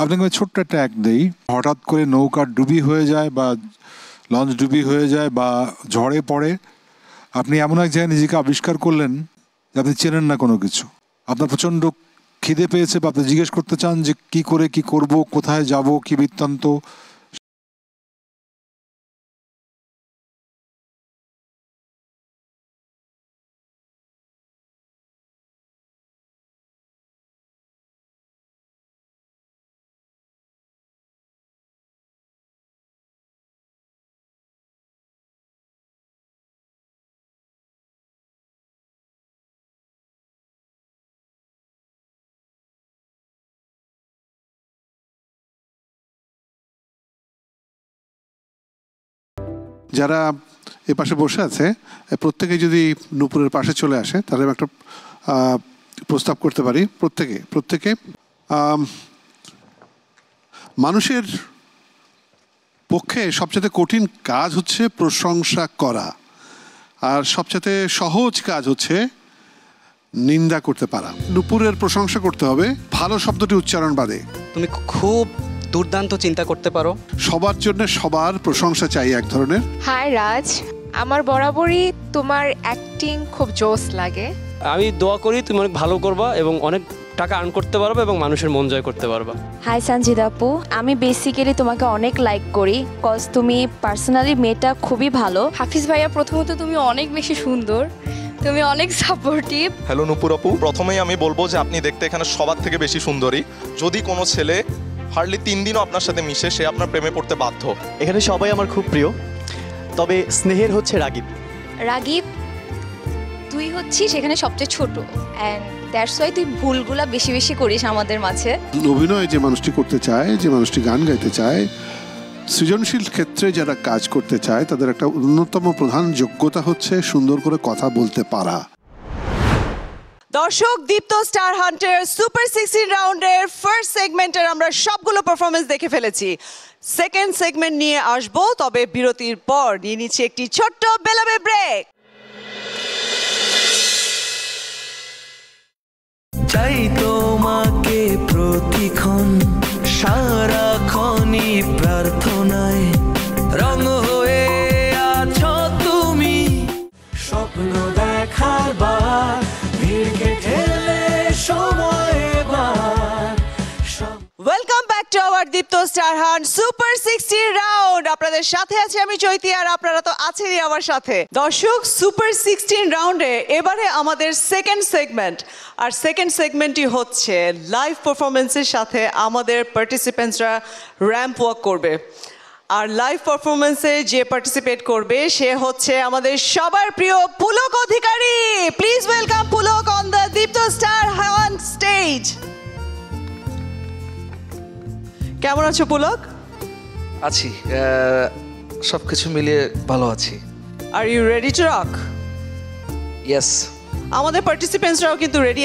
আপনাকে আমি ছোট্ট একটা এক দেই। হঠাৎ করে নৌকা ডুবি হয়ে যায় বা লঞ্চ ডুবি হয়ে যায় বা ঝড়ে পড়ে, আপনি এমন এক জায়গায় নিজেকে আবিষ্কার করলেন যে আপনি চেনেন না কোনো কিছু। আপনার প্রচণ্ড খিদে পেয়েছে বা আপনি জিজ্ঞেস করতে চান যে কি করে কি করব, কোথায় যাব, কি বৃত্তান্ত। যারা এ পাশে বসে আছে প্রত্যেকে যদি নূপুরের পাশে চলে আসে তাহলে আমি একটা প্রস্তাব করতে পারি। প্রত্যেকে মানুষের পক্ষে সবচেয়ে কঠিন কাজ হচ্ছে প্রশংসা করা, আর সবচেয়ে সহজ কাজ হচ্ছে নিন্দা করতে পারা। নূপুরের প্রশংসা করতে হবে ভালো শব্দটি উচ্চারণ বাদে। তুমি খুব দুর্দান্ত চিন্তা করতে পারো। সবার জন্য সবার প্রশংসা চাই এক ধরনের। হাই রাজ, আমার বরাবরই তোমার অ্যাক্টিং খুব জোস লাগে। আমি দোয়া করি তুমি অনেক ভালো করবা এবং অনেক টাকা আর্ন করতে পারবা এবং মানুষের মন জয় করতে পারবা। হাই সঞ্জিত আপু, আমি বেসিক্যালি তোমাকে অনেক লাইক করি কজ তুমি পার্সোনালি মেয়েটা খুবই ভালো। হাফিজ ভাইয়া, প্রথমত তুমি অনেক বেশি সুন্দর, তুমি অনেক সাপোর্টিভ। হ্যালো নূপুর আপু, প্রথমেই আমি বলবো যে আপনি দেখতে এখানে সবার থেকে বেশি সুন্দরী। যদি কোনো ছেলে হার্ডলি 3 দিনও আপনার সাথে মিশে, সে আপনার প্রেমে পড়তে বাধ্য। এখানে সবাই আমার খুব প্রিয়, তবে স্নেহের হচ্ছে রাগিব। রাগিব, তুই হচ্ছিস এখানে সবচেয়ে ছোট, অ্যান্ড দ্যাটস ওয়াই তুই ভুলগুলা বেশি বেশি করিস আমাদের মাঝে। অভিনয় যে মানুষটি করতে চায়, যে মানুষটি গান গাইতে চায়, সৃজনশীল ক্ষেত্রে যারা কাজ করতে চায়, তাদের একটা অন্যতম প্রধান যোগ্যতা হচ্ছে সুন্দর করে কথা বলতে পারা। দর্শক, দীপ্ত স্টার হান্টার সুপার 16 রাউন্ডের ফার্স্ট সেগমেন্টের আমরা সবগুলো পারফরমেন্স দেখে ফেলেছি। সেকেন্ড সেগমেন্ট নিয়ে আসবো, তবে বিরতির পর নিয়ে নিচ্ছি একটি ছোট্ট বেলাবে ব্রেক। চাই তোমাকে প্রতিক্ষণ, সারাক্ষণই প্রার্থনায় রং হয়ে আছো তুমি। স্বপ্ন দেখার বার ভিড়কে ঠেলে সময় বার। Welcome back to our Deepto star hunt super 60 round. আপনাদের সাথে আছে আমি চৈতি, আর আপনারা তো আছেনই আমার সাথে। দর্শক, সুপার 16 রাউন্ডে এবারে আমাদের সেকেন্ড সেগমেন্ট, আর সেকেন্ড সেগমেন্টটি হচ্ছে লাইভ পারফরমেন্সের সাথে আমাদের পার্টিসিপেন্টসরা র্যাম্প ওয়াক করবে। আর লাইভ পারফরমেন্সে যে পার্টিসিপেট করবে সে হচ্ছে আমাদের সবার প্রিয় Pulak Adhikari. Please welcome Pulak on the Deepto star hunt stage. কেমন আছো পুলক? আছি, সব কিছু মিলিয়ে ভালো আছি। Are you ready to rock? Yes. আমাদের পার্টিসিপেন্টসরাও কিন্তু রেডি